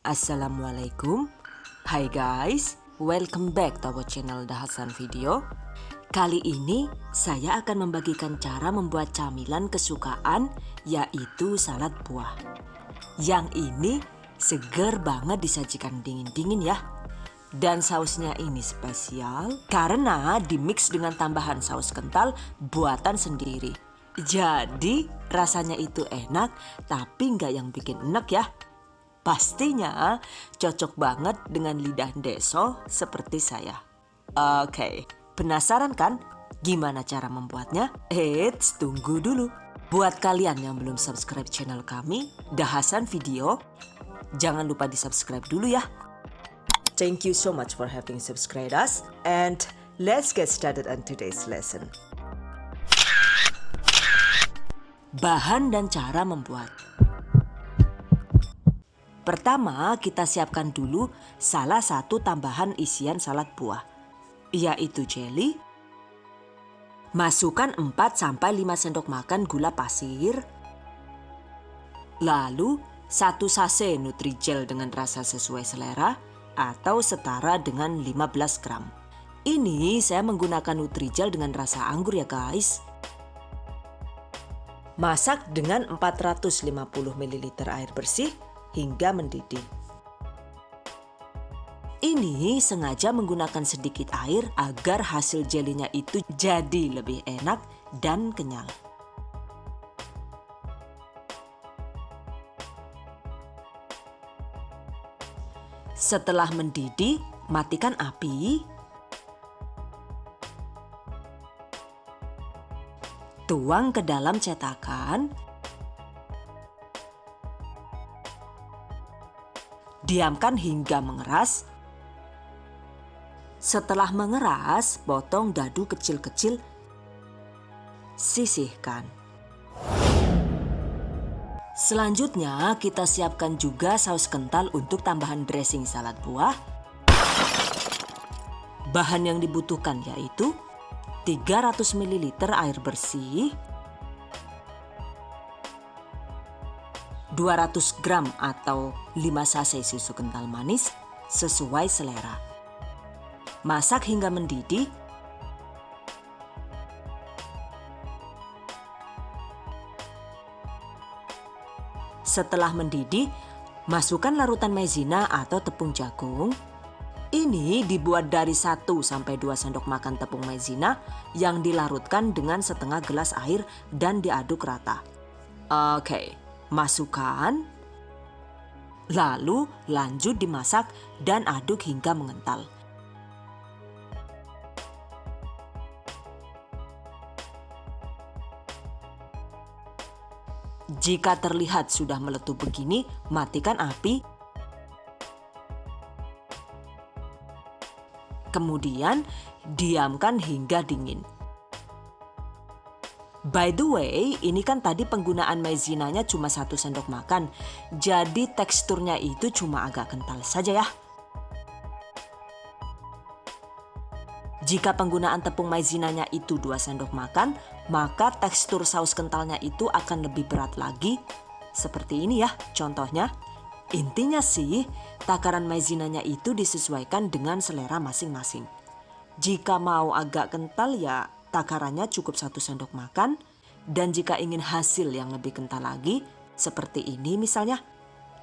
Assalamualaikum. Hai guys, welcome back to our channel Dahasan Video. Kali ini saya akan membagikan cara membuat camilan kesukaan, yaitu salad buah. Yang ini seger banget disajikan dingin-dingin ya. Dan sausnya ini spesial karena dimix dengan tambahan saus kental buatan sendiri. Jadi rasanya itu enak tapi nggak yang bikin enek ya. Pastinya cocok banget dengan lidah deso seperti saya. Oke, penasaran kan gimana cara membuatnya? Eits, tunggu dulu. Buat kalian yang belum subscribe channel kami, Dahasan Video, jangan lupa di subscribe dulu ya. Thank you so much for having subscribed us, and let's get started on today's lesson. Bahan dan cara membuat. Pertama, kita siapkan dulu salah satu tambahan isian salad buah, yaitu jelly. Masukkan 4-5 sendok makan gula pasir. Lalu 1 sachet Nutrijel dengan rasa sesuai selera atau setara dengan 15 gram. Ini saya menggunakan Nutrijel dengan rasa anggur ya guys. Masak dengan 450 ml air bersih hingga mendidih. Ini sengaja menggunakan sedikit air agar hasil jelinya itu jadi lebih enak dan kenyal. Setelah mendidih, matikan api. Tuang ke dalam cetakan. Diamkan hingga mengeras. Setelah mengeras, potong dadu kecil-kecil. Sisihkan. Selanjutnya kita siapkan juga saus kental untuk tambahan dressing salad buah. Bahan yang dibutuhkan yaitu 300 ml air bersih, 200 gram atau 5 sachet susu kental manis sesuai selera. Masak hingga mendidih. Setelah mendidih, masukkan larutan maizena atau tepung jagung. Ini dibuat dari 1-2 sendok makan tepung maizena yang dilarutkan dengan setengah gelas air dan diaduk rata. Oke, masukkan. Lalu lanjut dimasak dan aduk hingga mengental. Jika terlihat sudah meletup begini, matikan api. Kemudian diamkan hingga dingin. By the way, ini kan tadi penggunaan maizenanya cuma 1 sendok makan. Jadi teksturnya itu cuma agak kental saja ya. Jika penggunaan tepung maizenanya itu 2 sendok makan, maka tekstur saus kentalnya itu akan lebih berat lagi. Seperti ini ya contohnya. Intinya sih, takaran maizenanya itu disesuaikan dengan selera masing-masing. Jika mau agak kental ya takarannya cukup 1 sendok makan. Dan jika ingin hasil yang lebih kental lagi, seperti ini misalnya,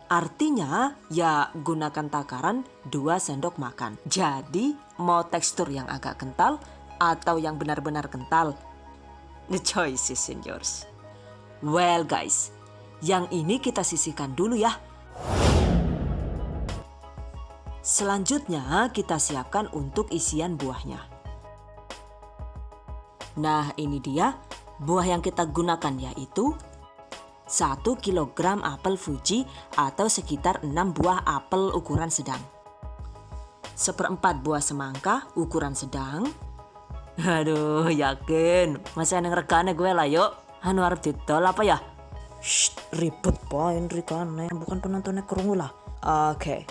artinya ya gunakan takaran 2 sendok makan. Jadi mau tekstur yang agak kental atau yang benar-benar kental, the choice is in yours. Well guys, yang ini kita sisihkan dulu ya. Selanjutnya kita siapkan untuk isian buahnya. Nah ini dia buah yang kita gunakan yaitu 1 kg apel Fuji atau sekitar 6 buah apel ukuran sedang. 1/4 buah semangka ukuran sedang. Aduh yakin, masih ada regane gue lah yuk. Anu arep didol apa ya? Ribet poin regane, bukan penontonnya kerungu lah. Oke.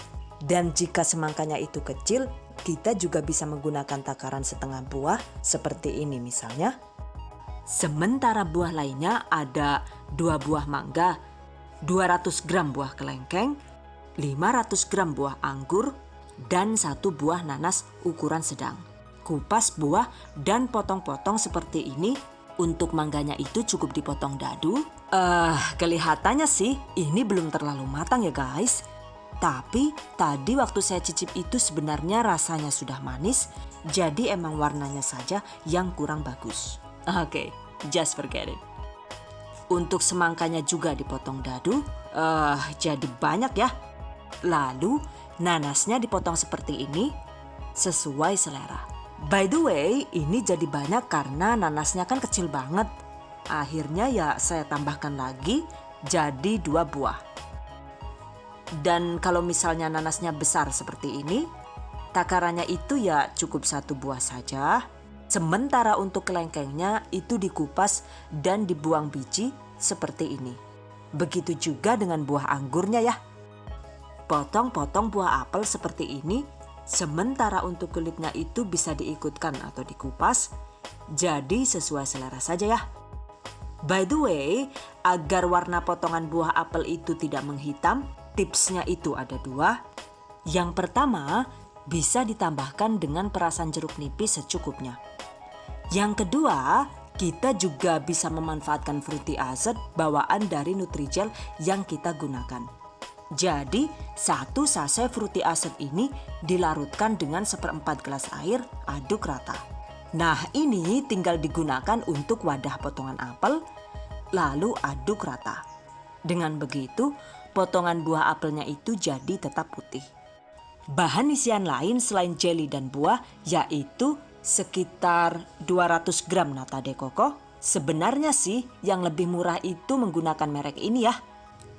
Dan jika semangkanya itu kecil, kita juga bisa menggunakan takaran setengah buah seperti ini misalnya. Sementara buah lainnya ada 2 buah mangga, 200 gram buah kelengkeng, 500 gram buah anggur, dan 1 buah nanas ukuran sedang. Kupas buah dan potong-potong seperti ini. Untuk mangganya itu cukup dipotong dadu. Kelihatannya sih ini belum terlalu matang ya guys. Tapi tadi waktu saya cicip itu sebenarnya rasanya sudah manis. Jadi emang warnanya saja yang kurang bagus. Oke, just forget it. Untuk semangkanya juga dipotong dadu. Jadi banyak ya. Lalu nanasnya dipotong seperti ini sesuai selera. By the way, ini jadi banyak karena nanasnya kan kecil banget. Akhirnya ya saya tambahkan lagi jadi 2 buah. Dan kalau misalnya nanasnya besar seperti ini, takarannya itu ya cukup 1 buah saja. Sementara untuk kelengkengnya itu dikupas dan dibuang biji seperti ini. Begitu juga dengan buah anggurnya ya. Potong-potong buah apel seperti ini. Sementara untuk kulitnya itu bisa diikutkan atau dikupas, jadi sesuai selera saja ya. By the way, agar warna potongan buah apel itu tidak menghitam, tipsnya itu ada 2. Yang pertama, bisa ditambahkan dengan perasan jeruk nipis secukupnya. Yang kedua, kita juga bisa memanfaatkan fruity acid bawaan dari Nutrijel yang kita gunakan. Jadi, 1 sachet fruity acid ini dilarutkan dengan 1/4 gelas air, aduk rata. Nah, ini tinggal digunakan untuk wadah potongan apel, lalu aduk rata. Dengan begitu, potongan buah apelnya itu jadi tetap putih. Bahan isian lain selain jelly dan buah yaitu sekitar 200 gram nata de coco. Sebenarnya sih yang lebih murah itu menggunakan merek ini ya.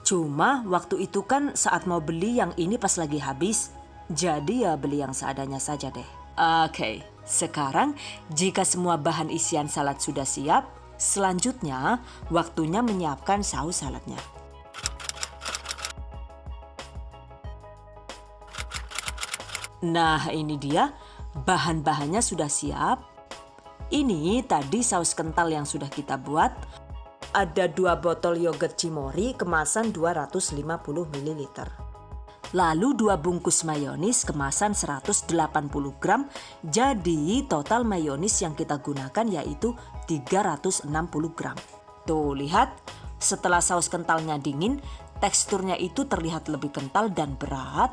Cuma waktu itu kan saat mau beli yang ini pas lagi habis. Jadi ya beli yang seadanya saja deh. Oke, sekarang jika semua bahan isian salad sudah siap, selanjutnya waktunya menyiapkan saus saladnya. Nah ini dia, bahan-bahannya sudah siap. Ini tadi saus kental yang sudah kita buat. Ada 2 botol yogurt Cimory kemasan 250 ml. Lalu 2 bungkus mayonis kemasan 180 gram. Jadi total mayonis yang kita gunakan yaitu 360 gram. Tuh lihat, setelah saus kentalnya dingin, teksturnya itu terlihat lebih kental dan berat.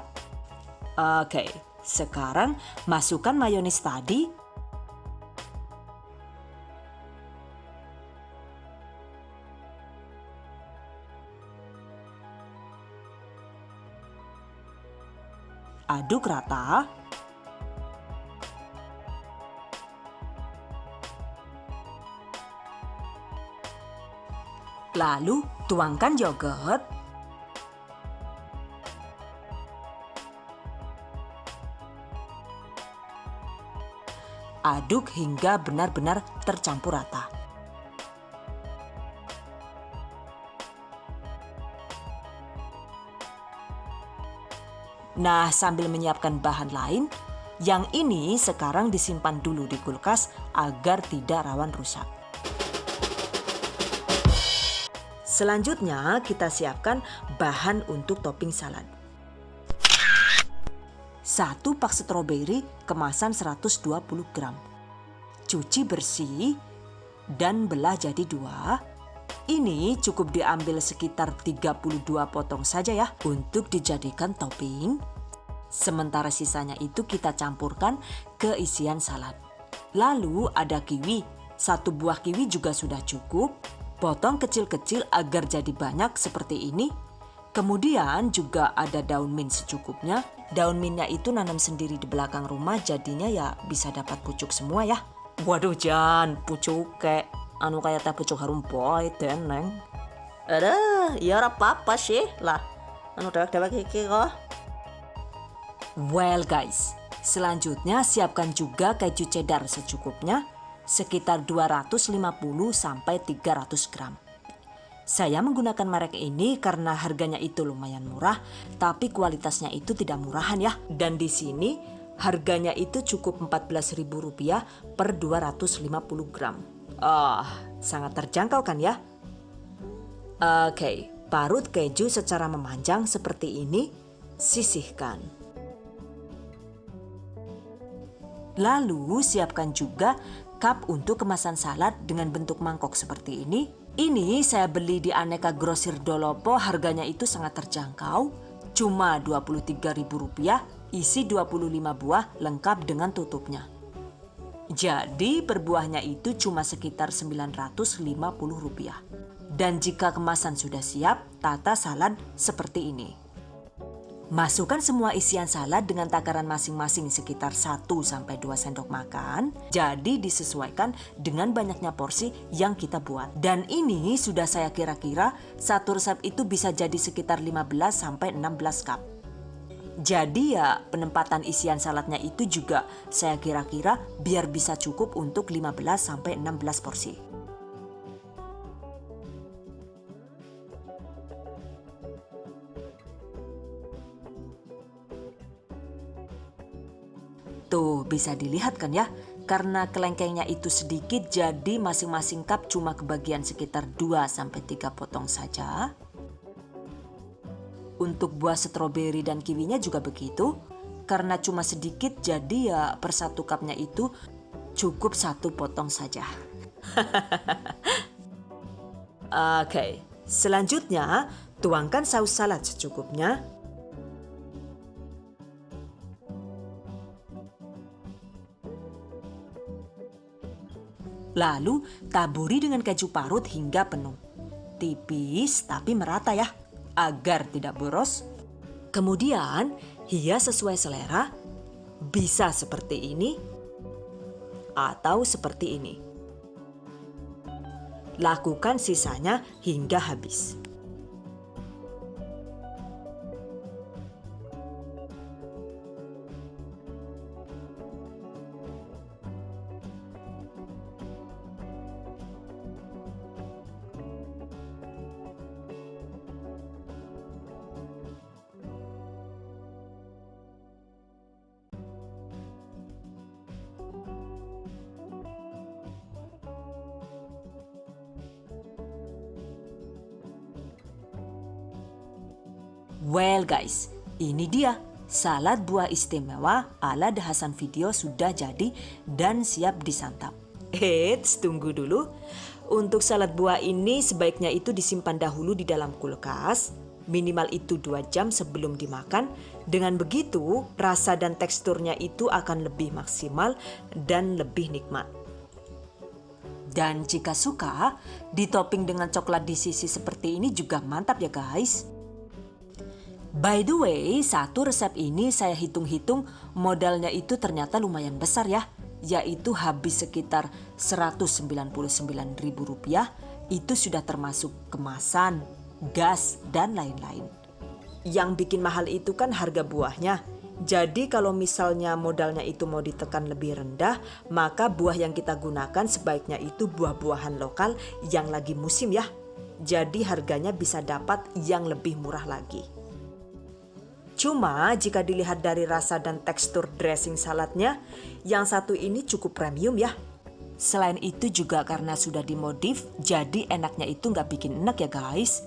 Oke, sekarang masukkan mayonis tadi. Aduk rata. Lalu tuangkan yogurt. Aduk hingga benar-benar tercampur rata. Nah, sambil menyiapkan bahan lain, yang ini sekarang disimpan dulu di kulkas agar tidak rawan rusak. Selanjutnya kita siapkan bahan untuk topping salad. 1 pak stroberi kemasan 120 gram. Cuci bersih dan belah jadi 2. Ini cukup diambil sekitar 32 potong saja ya untuk dijadikan topping. Sementara sisanya itu kita campurkan ke isian salad. Lalu ada kiwi. 1 buah kiwi juga sudah cukup. Potong kecil-kecil agar jadi banyak seperti ini. Kemudian juga ada daun mint secukupnya. Daun mintnya itu nanam sendiri di belakang rumah, jadinya ya bisa dapat pucuk semua ya. Waduh Jan, pucuk anu kayak teh pucuk harum boy teneng. Aduh, ya ora apa-apa sih lah. Anu dewek-dewek iki kok. Well guys, selanjutnya siapkan juga keju cheddar secukupnya, sekitar 250 sampai 300 gram. Saya menggunakan merek ini karena harganya itu lumayan murah, tapi kualitasnya itu tidak murahan ya. Dan di sini harganya itu cukup Rp14.000 per 250 gram. Sangat terjangkau kan ya? Oke, parut keju secara memanjang seperti ini sisihkan. Lalu siapkan juga cup untuk kemasan salad dengan bentuk mangkok seperti ini. Ini saya beli di Aneka Grosir Dolopo, harganya itu sangat terjangkau. Cuma Rp23.000, isi 25 buah lengkap dengan tutupnya. Jadi per buahnya itu cuma sekitar Rp950. Dan jika kemasan sudah siap, tata salad seperti ini. Masukkan semua isian salad dengan takaran masing-masing sekitar 1-2 sendok makan. Jadi disesuaikan dengan banyaknya porsi yang kita buat. Dan ini sudah saya kira-kira satu resep itu bisa jadi sekitar 15-16 cup. Jadi ya penempatan isian saladnya itu juga saya kira-kira biar bisa cukup untuk 15-16 porsi. Tuh bisa dilihat kan ya, karena kelengkengnya itu sedikit jadi masing-masing cup cuma kebagian sekitar 2-3 potong saja. Untuk buah stroberi dan kiwinya juga begitu, karena cuma sedikit jadi ya per satu cupnya itu cukup 1 potong saja. Oke, selanjutnya tuangkan saus salad secukupnya. Lalu taburi dengan keju parut hingga penuh. Tipis tapi merata ya, agar tidak boros. Kemudian hias sesuai selera, bisa seperti ini atau seperti ini. Lakukan sisanya hingga habis. Well guys, ini dia salad buah istimewa ala The Hasan Video sudah jadi dan siap disantap. Eits, tunggu dulu. Untuk salad buah ini sebaiknya itu disimpan dahulu di dalam kulkas. Minimal itu 2 jam sebelum dimakan. Dengan begitu, rasa dan teksturnya itu akan lebih maksimal dan lebih nikmat. Dan jika suka, ditopping dengan coklat di sisi seperti ini juga mantap ya guys. By the way, satu resep ini saya hitung-hitung modalnya itu ternyata lumayan besar ya. Yaitu habis sekitar Rp199.000, itu sudah termasuk kemasan, gas, dan lain-lain. Yang bikin mahal itu kan harga buahnya. Jadi kalau misalnya modalnya itu mau ditekan lebih rendah, maka buah yang kita gunakan sebaiknya itu buah-buahan lokal yang lagi musim ya. Jadi harganya bisa dapat yang lebih murah lagi. Cuma jika dilihat dari rasa dan tekstur dressing saladnya, yang satu ini cukup premium ya. Selain itu juga karena sudah dimodif, jadi enaknya itu nggak bikin enak ya guys.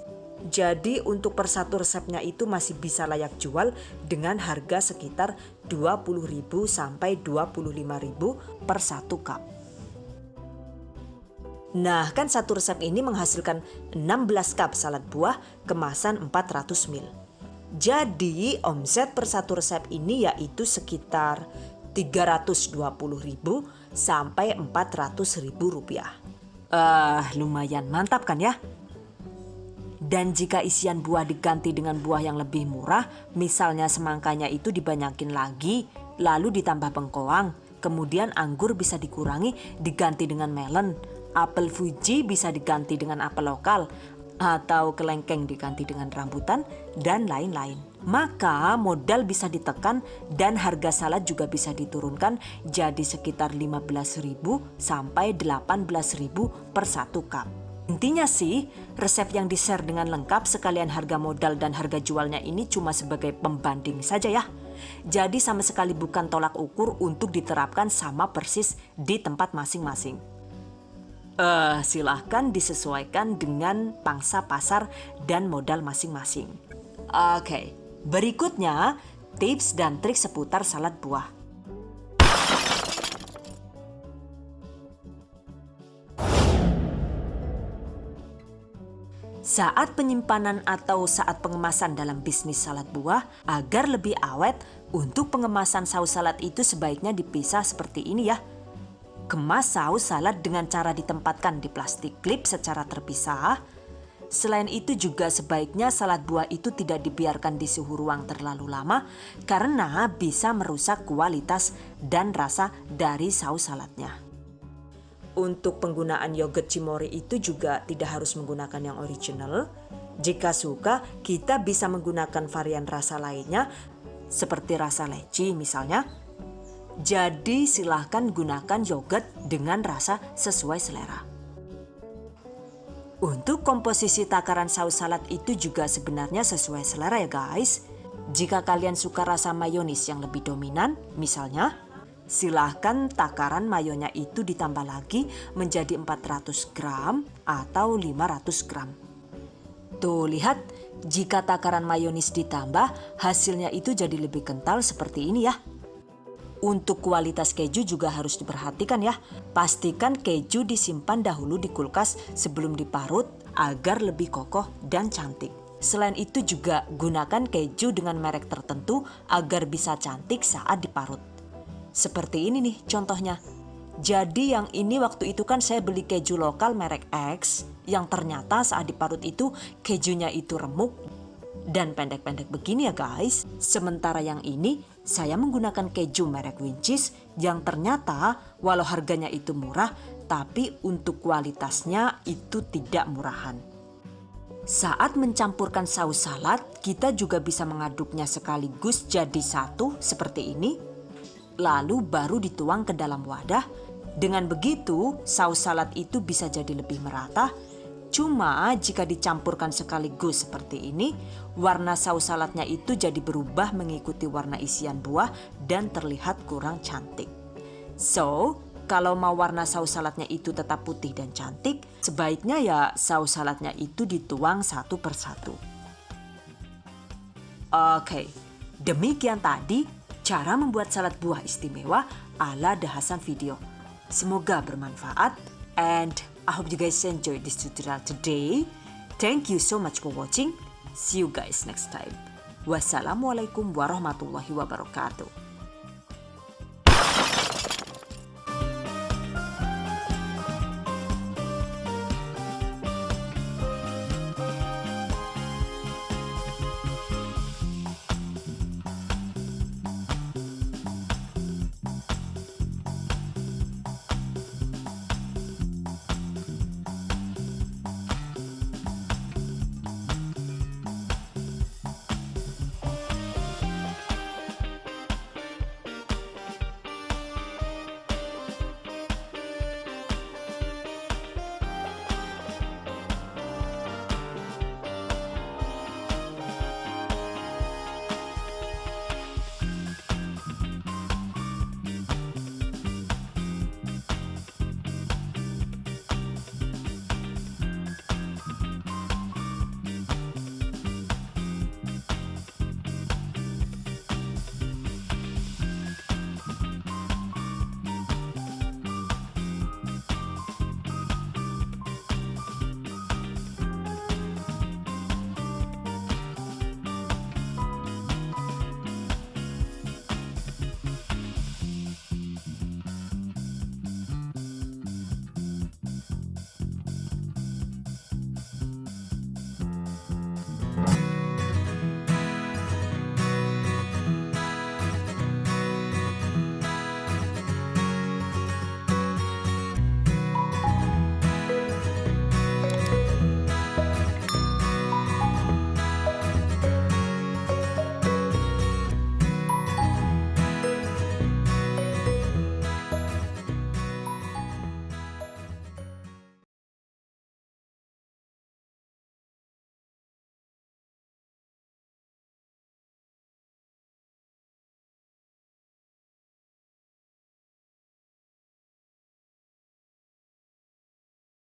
Jadi untuk per satu resepnya itu masih bisa layak jual dengan harga sekitar Rp20.000 sampai Rp25.000 per satu cup. Nah kan satu resep ini menghasilkan 16 cup salad buah kemasan 400 ml. Jadi omset per satu resep ini yaitu sekitar Rp320.000 sampai Rp400.000. Lumayan mantap kan ya? Dan jika isian buah diganti dengan buah yang lebih murah, misalnya semangkanya itu dibanyakin lagi, lalu ditambah bengkoang, kemudian anggur bisa dikurangi diganti dengan melon, apel Fuji bisa diganti dengan apel lokal, atau kelengkeng diganti dengan rambutan, dan lain-lain. Maka modal bisa ditekan dan harga salad juga bisa diturunkan jadi sekitar Rp15.000 sampai Rp18.000 per satu cup. Intinya sih, resep yang di-share dengan lengkap sekalian harga modal dan harga jualnya ini cuma sebagai pembanding saja ya. Jadi sama sekali bukan tolak ukur untuk diterapkan sama persis di tempat masing-masing. Silahkan disesuaikan dengan pangsa pasar dan modal masing-masing. Oke, Berikutnya, tips dan trik seputar salad buah. Saat penyimpanan atau saat pengemasan dalam bisnis salad buah, agar lebih awet, untuk pengemasan saus salad itu sebaiknya dipisah seperti ini ya. Kemas saus salad dengan cara ditempatkan di plastik klip secara terpisah. Selain itu juga sebaiknya salad buah itu tidak dibiarkan di suhu ruang terlalu lama karena bisa merusak kualitas dan rasa dari saus saladnya. Untuk penggunaan yogurt Cimory itu juga tidak harus menggunakan yang original. Jika suka, kita bisa menggunakan varian rasa lainnya seperti rasa leci misalnya. Jadi silahkan gunakan yogurt dengan rasa sesuai selera. Untuk komposisi takaran saus salad itu juga sebenarnya sesuai selera ya guys. Jika kalian suka rasa mayonis yang lebih dominan, misalnya, silahkan takaran mayonya itu ditambah lagi menjadi 400 gram atau 500 gram. Tuh lihat, jika takaran mayonis ditambah, hasilnya itu jadi lebih kental seperti ini ya. Untuk kualitas keju juga harus diperhatikan ya. Pastikan keju disimpan dahulu di kulkas sebelum diparut agar lebih kokoh dan cantik. Selain itu juga gunakan keju dengan merek tertentu agar bisa cantik saat diparut. Seperti ini nih contohnya. Jadi yang ini waktu itu kan saya beli keju lokal merek X yang ternyata saat diparut itu kejunya itu remuk dan pendek-pendek begini ya guys. Sementara yang ini saya menggunakan keju merek Winchis yang ternyata walau harganya itu murah tapi untuk kualitasnya itu tidak murahan. Saat mencampurkan saus salad kita juga bisa mengaduknya sekaligus jadi satu seperti ini. Lalu baru dituang ke dalam wadah. Dengan begitu, saus salad itu bisa jadi lebih merata. Cuma jika dicampurkan sekaligus seperti ini, warna saus saladnya itu jadi berubah mengikuti warna isian buah dan terlihat kurang cantik. So, kalau mau warna saus saladnya itu tetap putih dan cantik, sebaiknya ya saus saladnya itu dituang satu persatu. Oke, demikian tadi cara membuat salad buah istimewa ala The Hasan Video. Semoga bermanfaat and I hope you guys enjoy this tutorial today. Thank you so much for watching. See you guys next time. Wassalamualaikum warahmatullahi wabarakatuh.